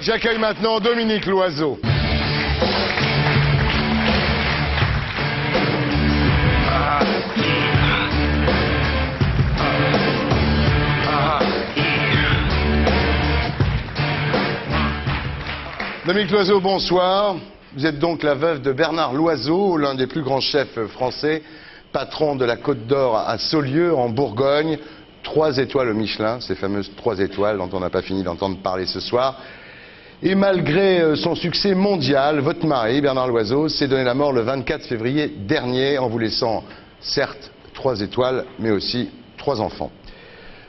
j'accueille maintenant Dominique Loiseau. Dominique Loiseau, bonsoir. Vous êtes donc la veuve de Bernard Loiseau, l'un des plus grands chefs français, patron de la Côte d'Or à Saulieu, en Bourgogne. 3 étoiles au Michelin, ces fameuses 3 étoiles dont on n'a pas fini d'entendre parler ce soir. Et malgré son succès mondial, votre mari, Bernard Loiseau, s'est donné la mort le 24 février dernier, en vous laissant, certes, 3 étoiles, mais aussi 3 enfants.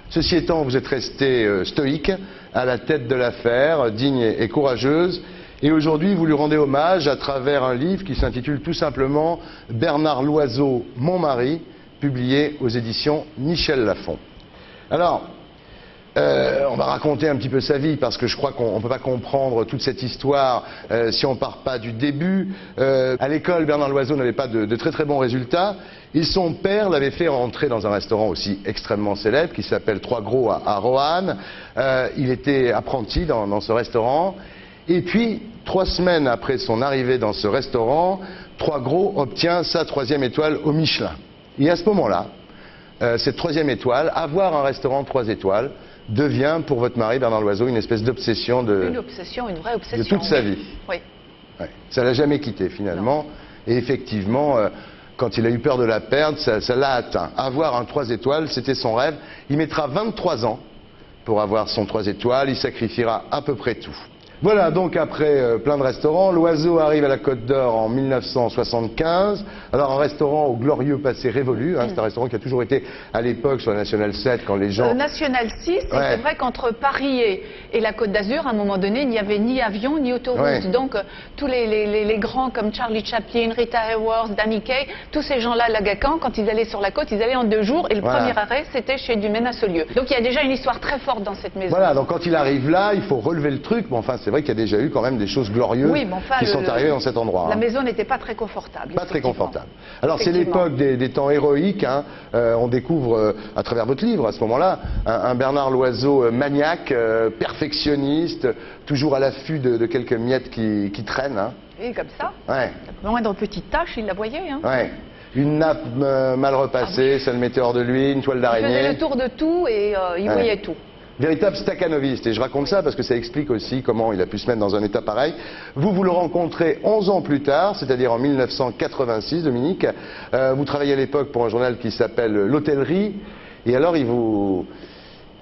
Ceci étant, vous êtes restée stoïque, à la tête de l'affaire, digne et courageuse. Et aujourd'hui, vous lui rendez hommage à travers un livre qui s'intitule tout simplement « Bernard Loiseau, mon mari », publié aux éditions Michel Lafon. Alors, on va raconter un petit peu sa vie, parce que je crois qu'on ne peut pas comprendre toute cette histoire si on ne part pas du début. À l'école, Bernard Loiseau n'avait pas de très très bons résultats, et son père l'avait fait entrer dans un restaurant aussi extrêmement célèbre, qui s'appelle Trois Gros à Roanne. Il était apprenti dans ce restaurant, et puis 3 semaines après son arrivée dans ce restaurant, Trois Gros obtient sa 3e étoile au Michelin. Et à ce moment-là, cette 3e étoile, avoir un restaurant 3 étoiles, devient pour votre mari Bernard Loiseau une espèce d'obsession Une obsession, une vraie obsession. de toute sa vie. Oui. Ouais. Ça l'a jamais quitté finalement. Non. Et effectivement, quand il a eu peur de la perdre, ça l'a atteint. Avoir un 3 étoiles, c'était son rêve. Il mettra 23 ans pour avoir son 3 étoiles. Il sacrifiera à peu près tout. Voilà, donc après plein de restaurants, Loiseau arrive à la Côte d'Or en 1975. Alors un restaurant au glorieux passé révolu, hein, c'est un restaurant qui a toujours été à l'époque sur la National 7 quand les gens... National 6, et c'est vrai qu'entre Paris et la Côte d'Azur, à un moment donné, il n'y avait ni avion ni autoroute. Donc tous les grands comme Charlie Chaplin, Rita Hayworth, Danny Kaye, tous ces gens-là, Lagacan, quand ils allaient sur la côte, ils allaient en 2 jours, et le premier arrêt, c'était chez Dumaine à Saulieu. Donc il y a déjà une histoire très forte dans cette maison. Voilà, donc quand il arrive là, il faut relever le truc, mais enfin c'est vrai qu'il y a déjà eu quand même des choses glorieuses qui sont arrivées dans cet endroit. La maison n'était pas très confortable. Pas très confortable. Alors c'est l'époque des temps héroïques, hein. On découvre à travers votre livre à ce moment-là un Bernard Loiseau maniaque, perfectionniste, toujours à l'affût de quelques miettes qui traînent. Hein. Et comme ça, ouais. La moindre petite tache, il la voyait. Hein. Ouais. Une nappe mal repassée, ça le mettait hors de lui, une toile d'araignée. Il faisait le tour de tout et il voyait tout. Véritable staccanoviste, et je raconte ça parce que ça explique aussi comment il a pu se mettre dans un état pareil. Vous le rencontrez 11 ans plus tard, c'est-à-dire en 1986, Dominique. Vous travaillez à l'époque pour un journal qui s'appelle L'Hôtellerie, et alors il vous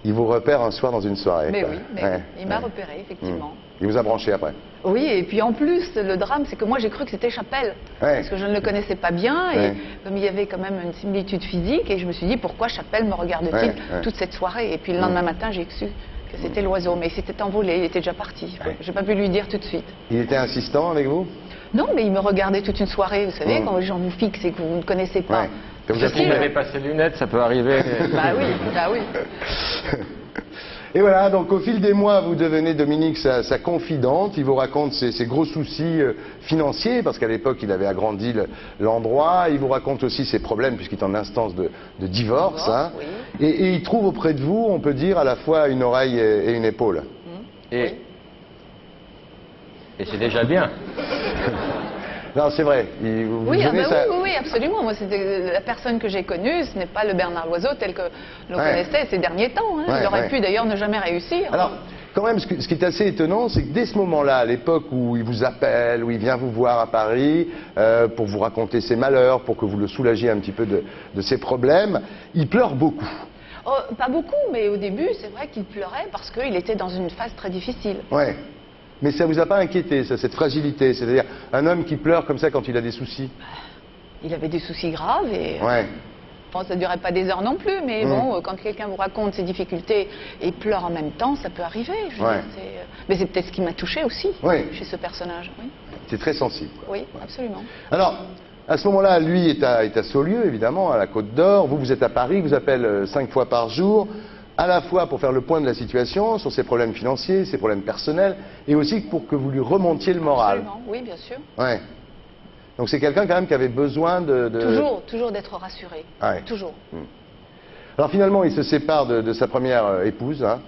repère un soir dans une soirée. Mais oui, il m'a repéré, effectivement. Il vous a branché après. Oui, et puis en plus, le drame, c'est que moi j'ai cru que c'était Chappelle, parce que je ne le connaissais pas bien, et comme il y avait quand même une similitude physique, et je me suis dit, pourquoi Chappelle me regarde-t-il toute cette soirée? Et puis le lendemain matin, j'ai su que c'était Loiseau, mais il s'était envolé, il était déjà parti. J'ai pas pu lui dire tout de suite. Il était insistant avec vous? Non, mais il me regardait toute une soirée, vous savez, quand les gens vous fixent et que vous ne connaissez pas. Parce qu'il avait pas ses lunettes, ça peut arriver. Bah oui. Et voilà, donc au fil des mois, vous devenez, Dominique, sa confidente. Il vous raconte ses gros soucis financiers, parce qu'à l'époque, il avait agrandi l'endroit. Il vous raconte aussi ses problèmes, puisqu'il est en instance de divorce. Hein. Oui. Et il trouve auprès de vous, on peut dire, à la fois une oreille et une épaule. Et c'est déjà bien. Non, c'est vrai. Oui, absolument. Moi, c'était la personne que j'ai connue, ce n'est pas le Bernard Loiseau tel que l'on connaissait ces derniers temps. Hein. Il aurait pu d'ailleurs ne jamais réussir. Alors, quand même, ce qui est assez étonnant, c'est que dès ce moment-là, à l'époque où il vous appelle, où il vient vous voir à Paris, pour vous raconter ses malheurs, pour que vous le soulagiez un petit peu de ses problèmes, il pleure beaucoup. Oh, pas beaucoup, mais au début, c'est vrai qu'il pleurait parce qu'il était dans une phase très difficile. Ouais. Mais ça ne vous a pas inquiété, ça, cette fragilité? C'est-à-dire un homme qui pleure comme ça quand il a des soucis? Il avait des soucis graves et... Bon, ça ne durait pas des heures non plus, mais bon, quand quelqu'un vous raconte ses difficultés et pleure en même temps, ça peut arriver. Mais c'est peut-être ce qui m'a touché aussi chez ce personnage. Oui. C'est très sensible. Quoi. Oui, absolument. Alors, à ce moment-là, lui est à Saulieu, évidemment, à la Côte d'Or. Vous êtes à Paris, il vous appelle 5 fois par jour, à la fois pour faire le point de la situation, sur ses problèmes financiers, ses problèmes personnels, et aussi pour que vous lui remontiez le moral. Absolument, oui, bien sûr. Ouais. Donc c'est quelqu'un quand même qui avait besoin de... Toujours d'être rassuré. Toujours. Alors finalement, il se sépare de sa première épouse, hein,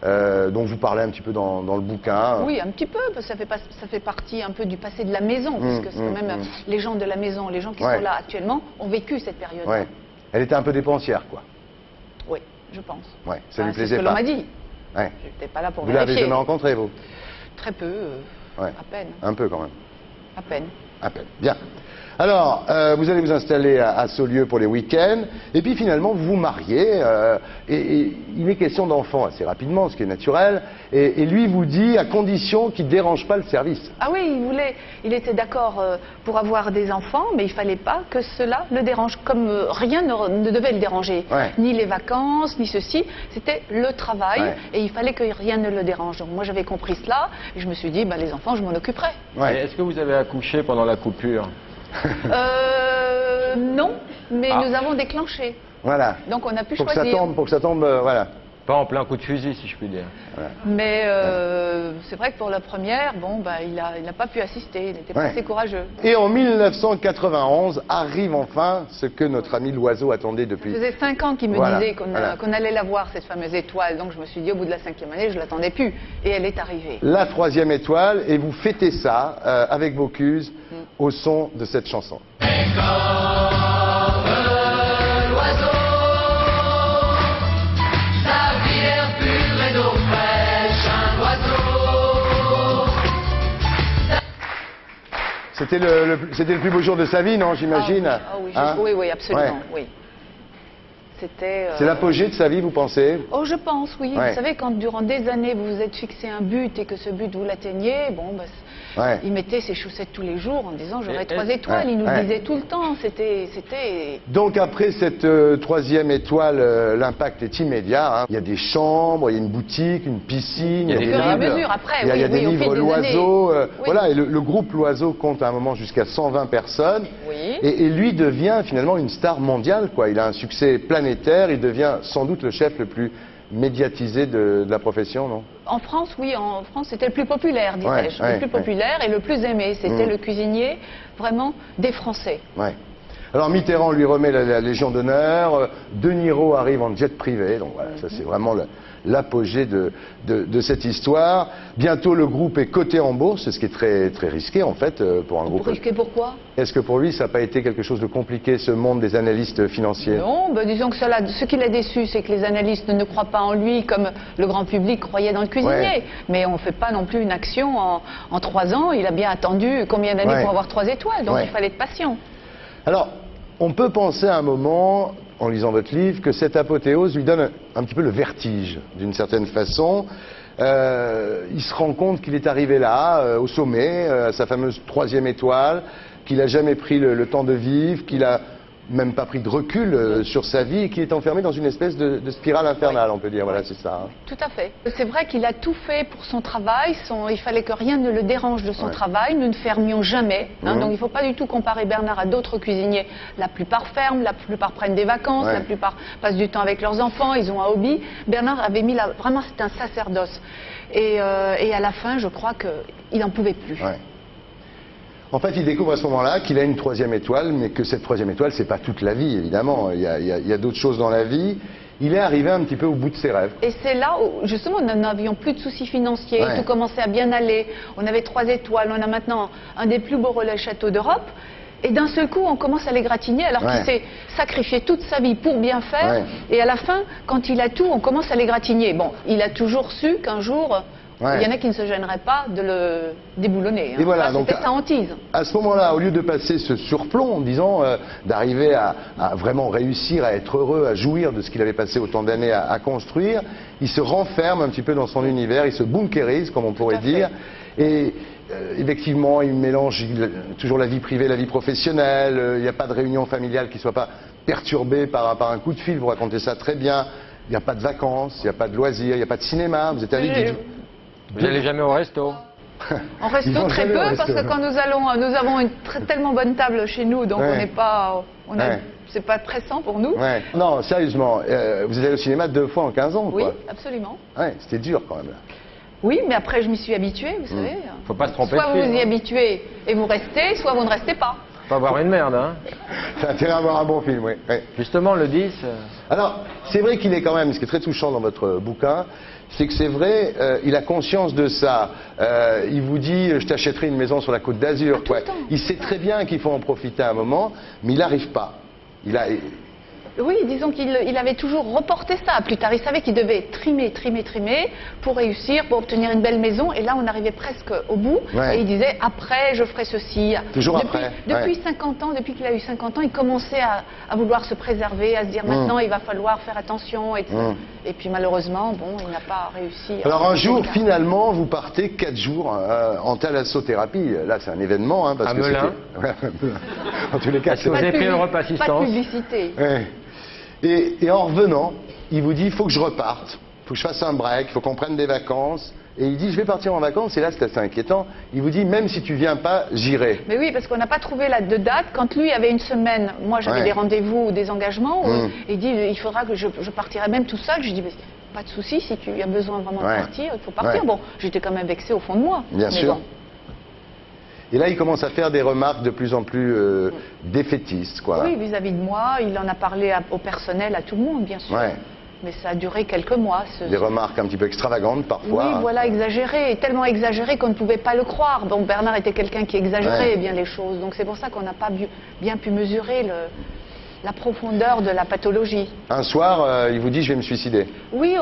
dont vous parlez un petit peu dans le bouquin. Oui, un petit peu, parce que ça fait partie un peu du passé de la maison, puisque c'est quand même les gens de la maison, les gens qui sont là actuellement, ont vécu cette période. Ouais. Elle était un peu dépensière, quoi. Oui, je pense. Ouais, ça lui plaisait c'est ce que pas. l'on m'a dit. Ouais. Je n'étais pas là pour Vous vérifier. l'avez jamais rencontré, vous? Très peu, Ouais. à peine. Un peu, quand même. À peine. À peine. Bien. Alors, vous allez vous installer à Saulieu pour les week-ends, et puis finalement vous vous mariez, et il est question d'enfants assez rapidement, ce qui est naturel, et lui vous dit à condition qu'il ne dérange pas le service. Ah oui, il était d'accord pour avoir des enfants, mais il fallait pas que cela le dérange, comme rien ne devait le déranger. Ouais. Ni les vacances, ni ceci, c'était le travail, et il fallait que rien ne le dérange. Donc moi j'avais compris cela, et je me suis dit, les enfants je m'en occuperai. Ouais. Est-ce que vous avez accouché pendant la coupure? Non, mais nous avons déclenché. Voilà. Donc on a pu pour choisir. Pour que ça tombe, voilà. Pas en plein coup de fusil, si je puis dire. Voilà. Mais c'est vrai que pour la première, il n'a pas pu assister, il n'était pas assez courageux. Et en 1991 arrive enfin ce que notre ami l'oiseau attendait depuis. Ça faisait 5 ans qu'il me disait qu'on allait la voir, cette fameuse étoile. Donc je me suis dit, au bout de la 5e année, je ne l'attendais plus. Et elle est arrivée. La 3e étoile, et vous fêtez ça avec Bocuse au son de cette chanson. C'était le plus beau jour de sa vie, non, j'imagine? Oui, absolument, oui. C'était... C'est l'apogée de sa vie, vous pensez? Oh, je pense, oui. Vous savez, quand durant des années, vous vous êtes fixé un but et que ce but, vous l'atteignez, il mettait ses chaussettes tous les jours en disant « j'aurai 3 étoiles ». Il nous le disait tout le temps, c'était... Donc après cette 3e étoile, l'impact est immédiat. Hein. Il y a des chambres, il y a une boutique, une piscine, il y a des livres. Il y a des livres L'Oiseau. Voilà, et le groupe L'Oiseau compte à un moment jusqu'à 120 personnes. Oui. Et lui devient finalement une star mondiale, quoi. Il a un succès planétaire, il devient sans doute le chef le plus médiatisé de la profession, non? En France, oui, en France, c'était le plus populaire, dirais-je. Le plus populaire et le plus aimé. C'était le cuisinier, vraiment, des Français. Ouais. Alors Mitterrand lui remet la Légion d'honneur, De Niro arrive en jet privé, donc voilà, ça c'est vraiment l'apogée de cette histoire. Bientôt le groupe est coté en bourse, ce qui est très, très risqué en fait pour un groupe. Risqué pourquoi? Est-ce que pour lui ça n'a pas été quelque chose de compliqué, ce monde des analystes financiers? Non, disons que ce qui l'a déçu, c'est que les analystes ne croient pas en lui comme le grand public croyait dans le cuisinier. Mais on ne fait pas non plus une action en 3 ans, il a bien attendu combien d'années pour avoir 3 étoiles, donc il fallait être patient. Alors, on peut penser à un moment, en lisant votre livre, que cette apothéose lui donne un petit peu le vertige, d'une certaine façon. Il se rend compte qu'il est arrivé là, au sommet, à sa fameuse 3e étoile, qu'il n'a jamais pris le temps de vivre, qu'il n'a même pas pris de recul sur sa vie et qu'il est enfermé dans une espèce de spirale infernale, on peut dire. Voilà, c'est ça. Hein. Tout à fait. C'est vrai qu'il a tout fait pour son travail. Il fallait que rien ne le dérange de son travail. Nous ne fermions jamais. Hein, donc il ne faut pas du tout comparer Bernard à d'autres cuisiniers. La plupart ferment, la plupart prennent des vacances, la plupart passent du temps avec leurs enfants, ils ont un hobby. Bernard avait mis vraiment, c'était un sacerdoce. Et à la fin, je crois qu'il n'en pouvait plus. En fait, il découvre à ce moment-là qu'il a une 3e étoile, mais que cette 3e étoile, c'est pas toute la vie, évidemment. Il y a d'autres choses dans la vie. Il est arrivé un petit peu au bout de ses rêves. Et c'est là où, justement, nous n'avions plus de soucis financiers, tout commençait à bien aller. On avait 3 étoiles, on a maintenant un des plus beaux relais châteaux d'Europe. Et d'un seul coup, on commence à l'égratigner alors qu'il s'est sacrifié toute sa vie pour bien faire. Et à la fin, quand il a tout, on commence à l'égratigner. Bon, il a toujours su qu'un jour... Il y en a qui ne se gêneraient pas de le déboulonner. Hein. Et voilà, donc c'était sa hantise. À ce moment-là, au lieu de passer ce surplomb, disons, d'arriver à vraiment réussir, à être heureux, à jouir de ce qu'il avait passé autant d'années à construire, il se renferme un petit peu dans son univers, il se bunkérise, comme on pourrait dire. Et effectivement, il mélange toujours la vie privée, la vie professionnelle. Il n'y a pas de réunion familiale qui ne soit pas perturbée par un coup de fil. Vous racontez ça très bien. Il n'y a pas de vacances, il n'y a pas de loisirs, il n'y a pas de cinéma. Vous êtes allé... Vous n'allez jamais au resto? En resto très peu, parce que quand nous avons une tellement bonne table chez nous, donc on n'est pas... C'est pas pressant pour nous. Non, sérieusement, vous êtes allé au cinéma 2 fois en 15 ans, quoi. Oui, absolument. C'était dur quand même. Là. Oui, mais après je m'y suis habituée, vous savez. Faut pas se tromper. Soit vous vous y habituez et vous restez, soit vous ne restez pas. Pas avoir une merde, hein. T'as intérêt à avoir un bon film, oui. Ouais. Justement, le 10... Alors, c'est vrai qu'il est quand même, ce qui est très touchant dans votre bouquin, c'est que c'est vrai, il a conscience de ça. Il vous dit, je t'achèterai une maison sur la Côte d'Azur. Tout le temps. Il sait très bien qu'il faut en profiter à un moment, mais il n'arrive pas. Oui, disons qu'il avait toujours reporté ça. Plus tard, il savait qu'il devait trimer pour réussir, pour obtenir une belle maison. Et là, on arrivait presque au bout. Ouais. Et il disait, après, je ferai ceci. Toujours depuis, après. Depuis Ouais. 50 ans, depuis qu'il a eu 50 ans, il commençait à vouloir se préserver, à se dire, maintenant, il va falloir faire attention. Et puis, malheureusement, bon, il n'a pas réussi. Alors un jour, finalement, vous partez 4 jours en thalassothérapie. Là, c'est un événement. Hein, parce À que Melun. c'était- Ouais, en tous les cas, Est-ce que vous avez pris le repas Pas de assistance? publicité. Ouais. Et en revenant, il vous dit, il faut que je reparte, il faut que je fasse un break, il faut qu'on prenne des vacances. Et il dit, je vais partir en vacances. Et là, c'est assez inquiétant. Il vous dit, même si tu viens pas, j'irai. Mais oui, parce qu'on n'a pas trouvé de date. Quand lui avait une semaine, moi j'avais Ouais. des rendez-vous ou des engagements. Il dit, il faudra que je partirai même tout seul. Je dis, mais pas de souci, si tu as besoin vraiment Ouais. de partir, il faut partir. Ouais. Bon, j'étais quand même vexée au fond de moi. Bien mais sûr. bon. Et là, il commence à faire des remarques de plus en plus défaitistes, quoi. Oui, vis-à-vis de moi, il en a parlé au personnel, à tout le monde, bien sûr. Ouais. Mais ça a duré quelques mois. Des remarques un petit peu extravagantes, parfois. Oui, voilà, exagéré, et tellement exagéré qu'on ne pouvait pas le croire. Bon, Bernard était quelqu'un qui exagérait Ouais. bien les choses, donc c'est pour ça qu'on n'a pas bien pu mesurer la profondeur de la pathologie. Un soir, il vous dit, je vais me suicider. Oui,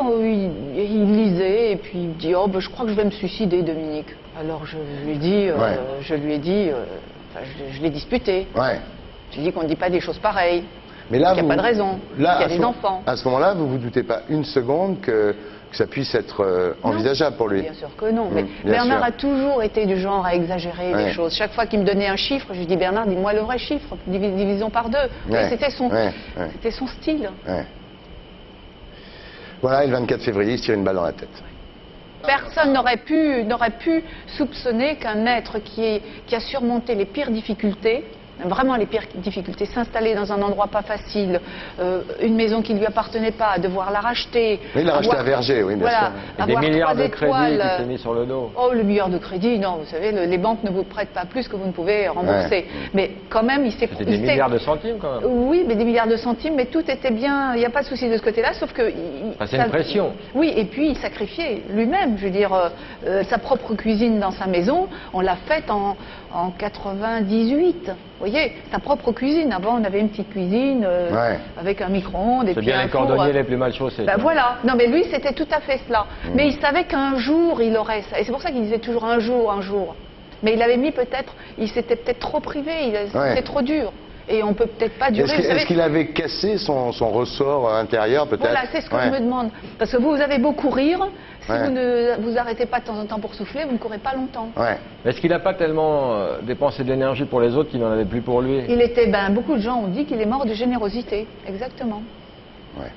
il lisait et puis il dit, oh, ben, je crois que je vais me suicider, Dominique. Alors je lui ai dit, je l'ai disputé. Ouais. Je lui ai dit qu'on ne dit pas des choses pareilles. Mais là, qu'il n'y a pas de raison, là, qu'il y a à des ce- enfants. À ce moment-là, vous vous doutez pas une seconde que ça puisse être envisageable pour lui. Bien sûr que non. Mais bien Bernard sûr. a toujours été du genre à exagérer Ouais. les choses. Chaque fois qu'il me donnait un chiffre, je lui dis, Bernard, dis-moi le vrai chiffre, divisons par 2. Ouais. Et c'était son style. Ouais. Voilà, et le 24 février, il se tire une balle dans la tête. Personne n'aurait pu soupçonner qu'un être qui a surmonté les pires difficultés, vraiment les pires difficultés, s'installer dans un endroit pas facile, une maison qui ne lui appartenait pas, devoir la racheter. Mais il l'a racheté avoir- à Verger, oui, bien voilà, sûr. Et des avoir milliards 3 de crédits qui étoiles. s'est mis sur le dos. Oh, le milliard de crédit, non, vous savez, les banques ne vous prêtent pas plus que vous ne pouvez rembourser. Mais quand même, il s'est... C'était des milliards de centimes, quand même. Oui, mais des milliards de centimes, mais tout était bien, il n'y a pas de souci de ce côté-là, sauf que... C'est une pression. Oui, et puis il sacrifiait lui-même, je veux dire, sa propre cuisine dans sa maison, on l'a faite en 98, vous voyez, sa propre cuisine. Avant, on avait une petite cuisine Ouais. avec un micro-ondes et C'est puis bien un les four. cordonniers les plus mal chaussés. Ben voilà, non mais lui c'était tout à fait cela. Mais il savait qu'un jour il aurait ça. Et c'est pour ça qu'il disait toujours un jour, un jour. Mais il avait mis peut-être, il s'était peut-être trop privé, c'était Ouais. trop dur. Et on peut peut-être pas durer. Est-ce vous qu'il savez. avait cassé son ressort intérieur, peut-être? Voilà, c'est ce que Ouais. je me demande. Parce que vous avez beau courir, si Ouais. vous ne vous arrêtez pas de temps en temps pour souffler, vous ne courez pas longtemps. Ouais. Est-ce qu'il n'a pas tellement dépensé d'énergie pour les autres qu'il n'en avait plus pour lui? Il était, beaucoup de gens ont dit qu'il est mort de générosité, exactement. Ouais.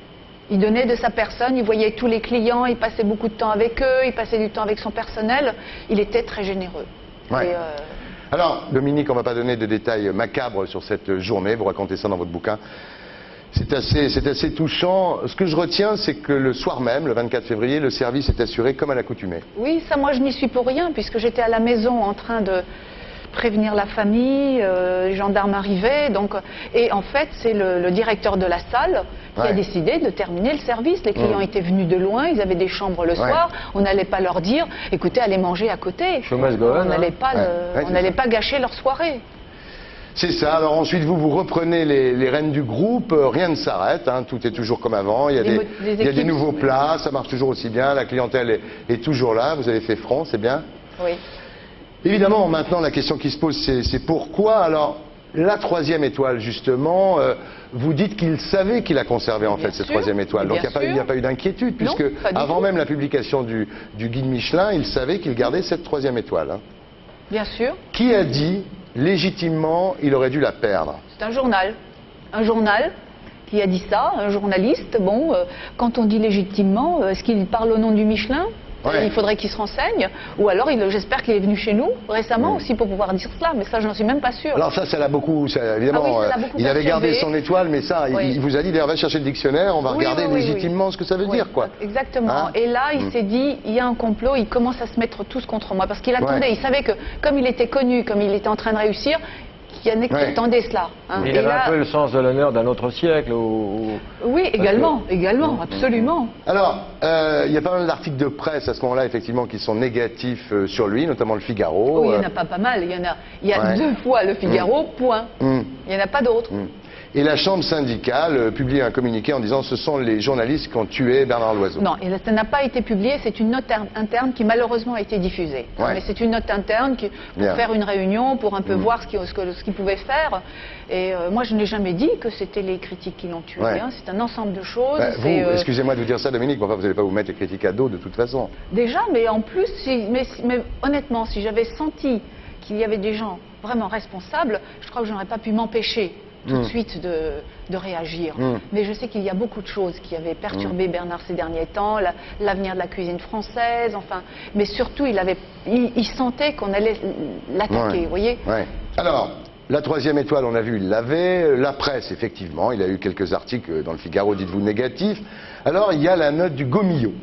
Il donnait de sa personne, il voyait tous les clients, il passait beaucoup de temps avec eux, il passait du temps avec son personnel. Il était très généreux. Ouais. Et, Alors, Dominique, on ne va pas donner de détails macabres sur cette journée, vous racontez ça dans votre bouquin. C'est assez touchant. Ce que je retiens, c'est que le soir même, le 24 février, le service est assuré comme à l'accoutumée. oui, ça, moi, je n'y suis pour rien, puisque j'étais à la maison en train de prévenir la famille, les gendarmes arrivaient, donc, et en fait, c'est le directeur de la salle qui Ouais. a décidé de terminer le service. Les clients étaient venus de loin, ils avaient des chambres le soir, on n'allait pas leur dire, écoutez, allez manger à côté. Show must go on, On n'allait pas, Ouais. Ouais, on c'est n'allait ça. pas gâcher leur soirée. C'est ça. Alors ensuite, vous reprenez les rênes du groupe. Rien ne s'arrête. Hein, tout est toujours comme avant. Il y a, Les il y a des équipes, nouveaux oui. plats. Ça marche toujours aussi bien. La clientèle est toujours là. Vous avez fait front, c'est bien. Oui. Évidemment, maintenant, la question qui se pose, c'est pourquoi. Alors, la 3e étoile, justement, vous dites qu'il savait qu'il a conservé, en Bien fait, cette sûr, 3e étoile. Donc, bien il n'y a sûr. pas eu d'inquiétude, Non, puisque pas du avant tout. même la publication du guide Michelin, il savait qu'il gardait cette 3e étoile. Hein. Bien sûr, Qui a dit, légitimement, il aurait dû la perdre? c'est un journal. Un journal qui a dit ça, un journaliste. Bon, quand on dit légitimement, est-ce qu'il parle au nom du Michelin? Ouais. Il faudrait qu'il se renseigne. Ou alors, j'espère qu'il est venu chez nous récemment aussi pour pouvoir dire cela. Mais ça, je n'en suis même pas sûre. Alors ça l'a beaucoup, évidemment, Ah oui, ça l'a beaucoup il avait gardé perturbé. son étoile, mais ça, Oui. il vous a dit, d'ailleurs, va chercher le dictionnaire, on va Oui, regarder oui, oui, légitimement ce que ça veut Oui, dire, quoi. Exactement. Hein Et là, il s'est dit, il y a un complot, il commence à se mettre tous contre moi. Parce qu'il attendait, Ouais. il savait que comme il était connu, comme il était en train de réussir, qui attendait cela. Hein. Il avait un peu le sens de l'honneur d'un autre siècle. Oui, également, absolument. Alors, il y a pas mal d'articles de presse à ce moment-là, effectivement, qui sont négatifs sur lui, notamment le Figaro. Oui, il n'y en a pas mal. Il y a 2 fois le Figaro, point. Il n'y en a pas d'autres. Et la chambre syndicale publie un communiqué en disant ce sont les journalistes qui ont tué Bernard Loiseau. Non, et ça n'a pas été publié, c'est une note interne qui malheureusement a été diffusée. Ouais. Mais c'est une note interne pour faire une réunion, pour un peu voir ce qu'ils pouvaient faire. Et moi je n'ai jamais dit que c'était les critiques qui l'ont tué. Ouais. Hein. C'est un ensemble de choses. Excusez-moi de vous dire ça Dominique, mais enfin, vous n'allez pas vous mettre les critiques à dos de toute façon. Déjà, mais en plus, mais honnêtement, si j'avais senti qu'il y avait des gens vraiment responsables, je crois que je n'aurais pas pu m'empêcher tout de suite de réagir. Mais je sais qu'il y a beaucoup de choses qui avaient perturbé Bernard ces derniers temps, l'avenir de la cuisine française, enfin, mais surtout il sentait qu'on allait l'attaquer, vous voyez. Ouais. Alors, la 3e étoile, on a vu, il l'avait. La presse, effectivement, il a eu quelques articles dans le Figaro, dites-vous, négatifs. Alors, il y a la note du Gomillot,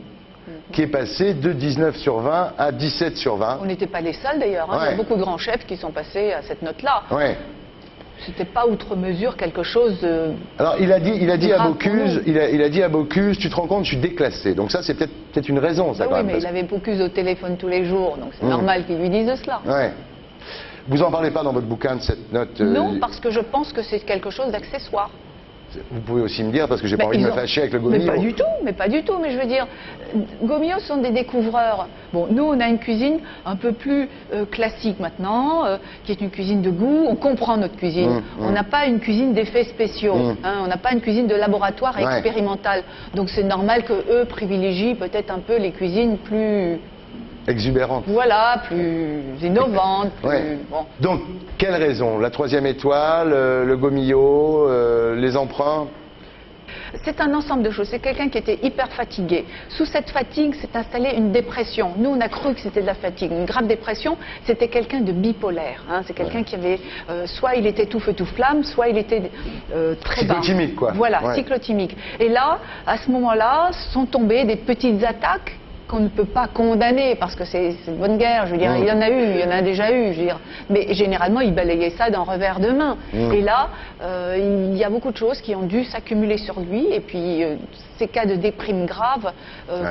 qui est passée de 19 sur 20 à 17 sur 20. On n'était pas les seuls d'ailleurs, hein. Il y a beaucoup de grands chefs qui sont passés à cette note-là. Ouais. C'était pas outre mesure quelque chose de... Alors il a dit à Bocuse, il a dit à Bocuse, tu te rends compte, je suis déclassé. Donc ça c'est peut-être une raison, ça. Oui, mais il avait Bocuse au téléphone tous les jours, donc c'est normal qu'il lui dise cela. Ouais. Vous en parlez pas dans votre bouquin de cette note Non, parce que je pense que c'est quelque chose d'accessoire. Vous pouvez aussi me dire, parce que j'ai pas envie de me fâcher avec le Gomillot. Mais pas du tout, mais je veux dire, Gomillot sont des découvreurs. Bon, nous on a une cuisine un peu plus classique maintenant, qui est une cuisine de goût, on comprend notre cuisine. On n'a pas une cuisine d'effets spéciaux, hein, on n'a pas une cuisine de laboratoire expérimentale. Donc c'est normal qu'eux privilégient peut-être un peu les cuisines plus... exubérante. Voilà, plus innovantes. Bon. Donc, quelle raison? La 3e étoile, le Gomillot, les emprunts? C'est un ensemble de choses. C'est quelqu'un qui était hyper fatigué. Sous cette fatigue s'est installée une dépression. Nous, on a cru que c'était de la fatigue. Une grave dépression, c'était quelqu'un de bipolaire. Hein. C'est quelqu'un qui avait... soit il était tout feu, tout flamme, soit il était très bas. Cyclotimique, quoi. Voilà, cyclotimique. Et là, à ce moment-là, sont tombées des petites attaques qu'on ne peut pas condamner parce que c'est une bonne guerre, je veux dire, il y en a eu, il y en a déjà eu, je veux dire, mais généralement il balayait ça d'un revers de main. Et là, il y a beaucoup de choses qui ont dû s'accumuler sur lui, et puis ces cas de déprime grave,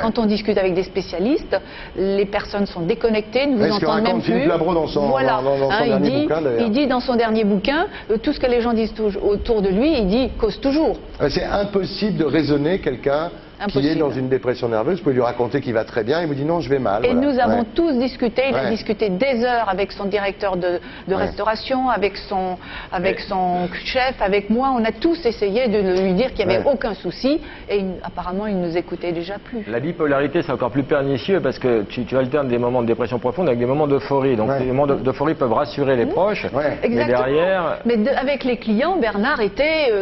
quand on discute avec des spécialistes, les personnes sont déconnectées, ne vous entendent même plus. Philippe Labro dans son dernier bouquin, d'ailleurs. Il dit dans son dernier bouquin, tout ce que les gens disent autour de lui, il dit cause toujours. C'est impossible de raisonner quelqu'un qui est dans une dépression nerveuse. Vous pouvez lui raconter qu'il va très bien, il vous dit non, je vais mal. Et nous avons tous discuté, il a discuté des heures avec son directeur de restauration, avec son chef, avec moi. On a tous essayé de lui dire qu'il n'y avait aucun souci, et apparemment il ne nous écoutait déjà plus. La bipolarité, c'est encore plus pernicieux parce que tu alternes des moments de dépression profonde avec des moments d'euphorie. Donc les moments d'euphorie peuvent rassurer les proches, mais derrière... Mais avec les clients, Bernard était...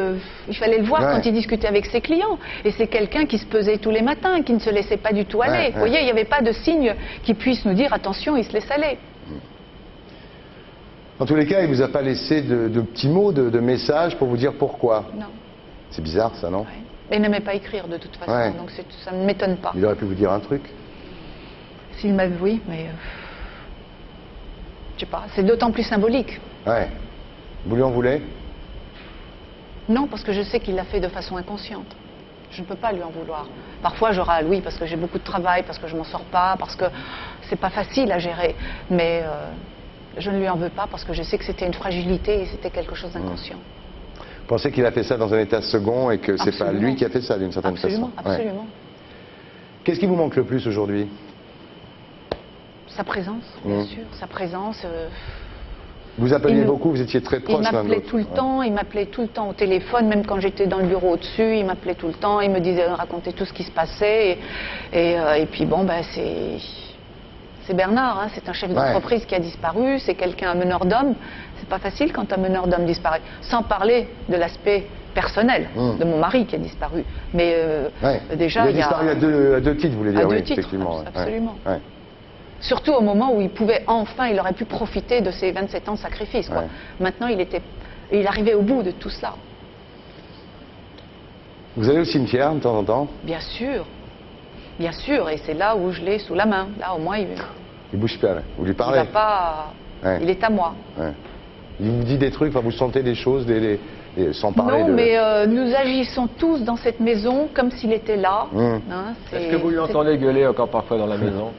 il fallait le voir quand il discutait avec ses clients. Et c'est quelqu'un qui se pesait tous les matins, qui ne se laissait pas du tout aller. Vous voyez, il n'y avait pas de signe qui puisse nous dire attention, il se laisse aller. En tous les cas, il ne vous a pas laissé de petits mots, de messages pour vous dire pourquoi. Non. C'est bizarre ça, non? Et il n'aimait pas écrire de toute façon, donc ça ne m'étonne pas. Il aurait pu vous dire un truc? S'il m'avait, oui, mais... je sais pas, c'est d'autant plus symbolique. Ouais. Vous lui en voulez? Non, parce que je sais qu'il l'a fait de façon inconsciente. Je ne peux pas lui en vouloir. Parfois je râle, oui, parce que j'ai beaucoup de travail, parce que je m'en sors pas, parce que c'est pas facile à gérer. Mais je ne lui en veux pas parce que je sais que c'était une fragilité et c'était quelque chose d'inconscient. Vous pensez qu'il a fait ça dans un état second et que c'est pas lui qui a fait ça d'une certaine façon? Absolument. Qu'est-ce qui vous manque le plus aujourd'hui? Sa présence, bien sûr, sa présence. Vous appeliez beaucoup, vous étiez très proche l'un de l'autre. Il m'appelait tout le temps, il m'appelait tout le temps au téléphone, même quand j'étais dans le bureau au-dessus, il m'appelait tout le temps, il me disait, racontait tout ce qui se passait. Et puis bon, ben c'est Bernard, hein, c'est un chef d'entreprise qui a disparu, c'est quelqu'un, un meneur d'hommes. C'est pas facile quand un meneur d'hommes disparaît. Sans parler de l'aspect personnel de mon mari qui a disparu. Mais déjà, il a disparu à deux titres, vous voulez dire? À deux titres, effectivement, absolument. Surtout au moment où il pouvait enfin, il aurait pu profiter de ses 27 ans de sacrifice. Quoi. Maintenant, il arrivait au bout de tout cela. Vous allez au cimetière de temps en temps? Bien sûr, et c'est là où je l'ai sous la main. Là, au moins, il bouge pas, là. Vous lui parlez? Il va pas... Il est à moi. Il vous dit des trucs, enfin, vous sentez des choses, sans parler non, de... mais nous agissons tous dans cette maison comme s'il était là. Hein, est-ce que vous lui entendez gueuler encore parfois dans la maison?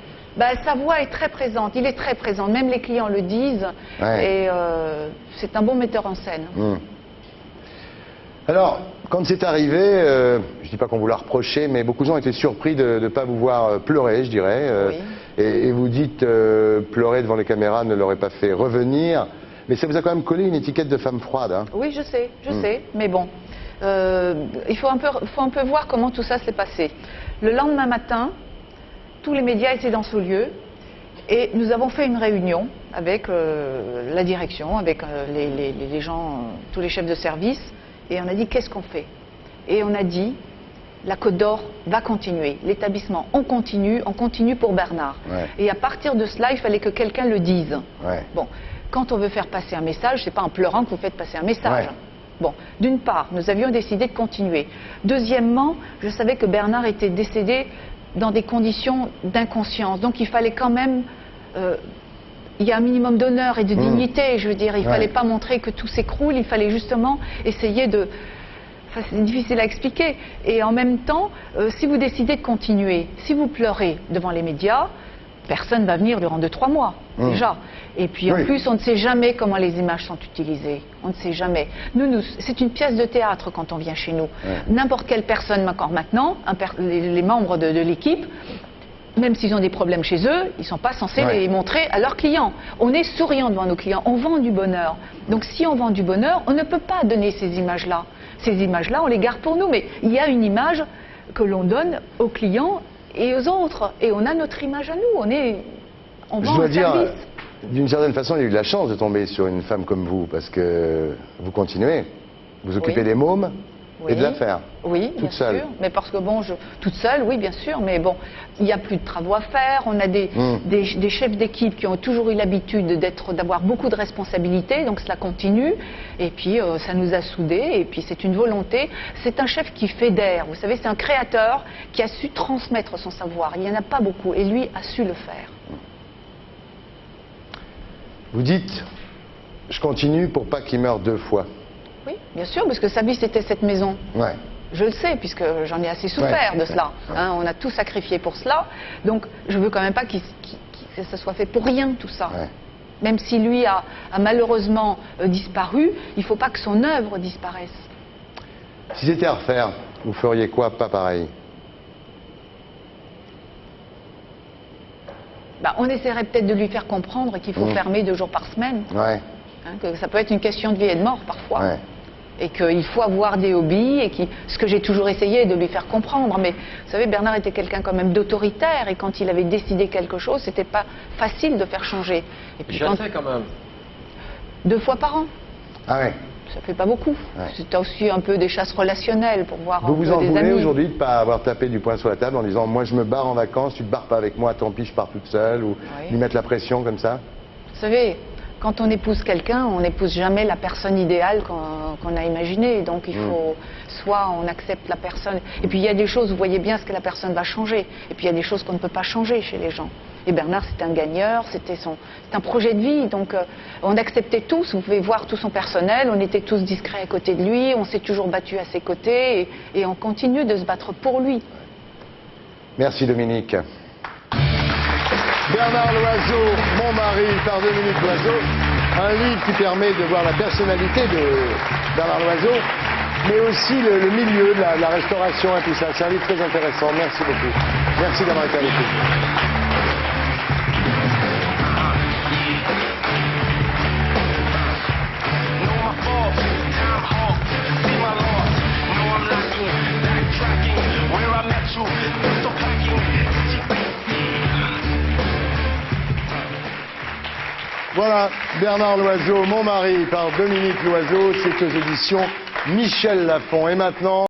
Sa voix est très présente, il est très présent, même les clients le disent, et c'est un bon metteur en scène. Alors, quand c'est arrivé, je ne dis pas qu'on vous l'a reproché, mais beaucoup de gens étaient surpris de ne pas vous voir pleurer, je dirais. Et vous dites pleurer devant les caméras ne l'aurait pas fait revenir, mais ça vous a quand même collé une étiquette de femme froide. Hein. Oui, je sais, mais bon, il faut un peu voir comment tout ça s'est passé. Le lendemain matin, tous les médias étaient dans ce lieu et nous avons fait une réunion avec la direction, avec les gens, tous les chefs de service, et on a dit qu'est-ce qu'on fait? Et on a dit la Côte d'Or va continuer, l'établissement on continue pour Bernard. Et à partir de cela, il fallait que quelqu'un le dise. Bon, quand on veut faire passer un message, c'est pas en pleurant que vous faites passer un message. Bon, d'une part, nous avions décidé de continuer. Deuxièmement, je savais que Bernard était décédé dans des conditions d'inconscience. Donc il fallait quand même... il y a un minimum d'honneur et de dignité, je veux dire. Il ne fallait pas montrer que tout s'écroule, il fallait justement essayer de... Enfin, c'est difficile à expliquer. Et en même temps, si vous décidez de continuer, si vous pleurez devant les médias, personne ne va venir durant 2-3 mois, déjà. Et puis en plus, on ne sait jamais comment les images sont utilisées. On ne sait jamais. C'est une pièce de théâtre quand on vient chez nous. N'importe quelle personne, encore maintenant, les membres de l'équipe, même s'ils ont des problèmes chez eux, ils ne sont pas censés les montrer à leurs clients. On est souriant devant nos clients, on vend du bonheur. Donc si on vend du bonheur, on ne peut pas donner ces images-là. Ces images-là, on les garde pour nous. Mais il y a une image que l'on donne aux clients et aux autres. Et on a notre image à nous. On vend un service. D'une certaine façon, il y a eu de la chance de tomber sur une femme comme vous, parce que vous continuez. Vous occupez des mômes et de l'affaire. Oui, toute seule. Sûr. Mais parce que bon, toute seule, oui, bien sûr. Mais bon, il n'y a plus de travaux à faire. On a des chefs d'équipe qui ont toujours eu l'habitude d'avoir beaucoup de responsabilités. Donc cela continue. Et puis ça nous a soudés. Et puis c'est une volonté. C'est un chef qui fédère. Vous savez, c'est un créateur qui a su transmettre son savoir. Il n'y en a pas beaucoup. Et lui a su le faire. Vous dites, je continue pour pas qu'il meure 2 fois. Oui, bien sûr, parce que sa vie c'était cette maison. Je le sais, puisque j'en ai assez souffert de cela. Hein, on a tout sacrifié pour cela. Donc je veux quand même pas que ça soit fait pour rien, tout ça. Même si lui a malheureusement disparu, il ne faut pas que son œuvre disparaisse. Si c'était à refaire, vous feriez quoi, pas pareil? On essaierait peut-être de lui faire comprendre qu'il faut fermer 2 jours par semaine. Hein, que ça peut être une question de vie et de mort parfois. Et qu'il faut avoir des hobbies, et ce que j'ai toujours essayé de lui faire comprendre. Mais vous savez, Bernard était quelqu'un quand même d'autoritaire, et quand il avait décidé quelque chose, c'était pas facile de faire changer. Et puis quand même. 2 fois par an. Ça fait pas beaucoup. C'est aussi un peu des chasses relationnelles pour voir vous un peu vous en des voulez amis. aujourd'hui de ne pas avoir tapé du poing sur la table en disant moi je me barre en vacances, tu te barres pas avec moi, tant pis je pars toute seule, ou lui mettre la pression comme ça? Vous savez, quand on épouse quelqu'un, on n'épouse jamais la personne idéale qu'on a imaginée. Donc il faut, soit on accepte la personne, et puis il y a des choses, vous voyez bien ce que la personne va changer, et puis il y a des choses qu'on ne peut pas changer chez les gens. Et Bernard, c'est un gagneur, c'est un projet de vie, donc on acceptait tous, vous pouvez voir tout son personnel, on était tous discrets à côté de lui, on s'est toujours battu à ses côtés, et on continue de se battre pour lui. Merci Dominique. Bernard Loiseau, Mon mari, par Dominique Loiseau, un livre qui permet de voir la personnalité de Bernard Loiseau, mais aussi le milieu de la restauration et tout ça. C'est un livre très intéressant. Merci beaucoup. Merci d'avoir été avec nous. Voilà, Bernard Loiseau, Mon mari, par Dominique Loiseau, c'est aux éditions Michel Lafon. Et maintenant...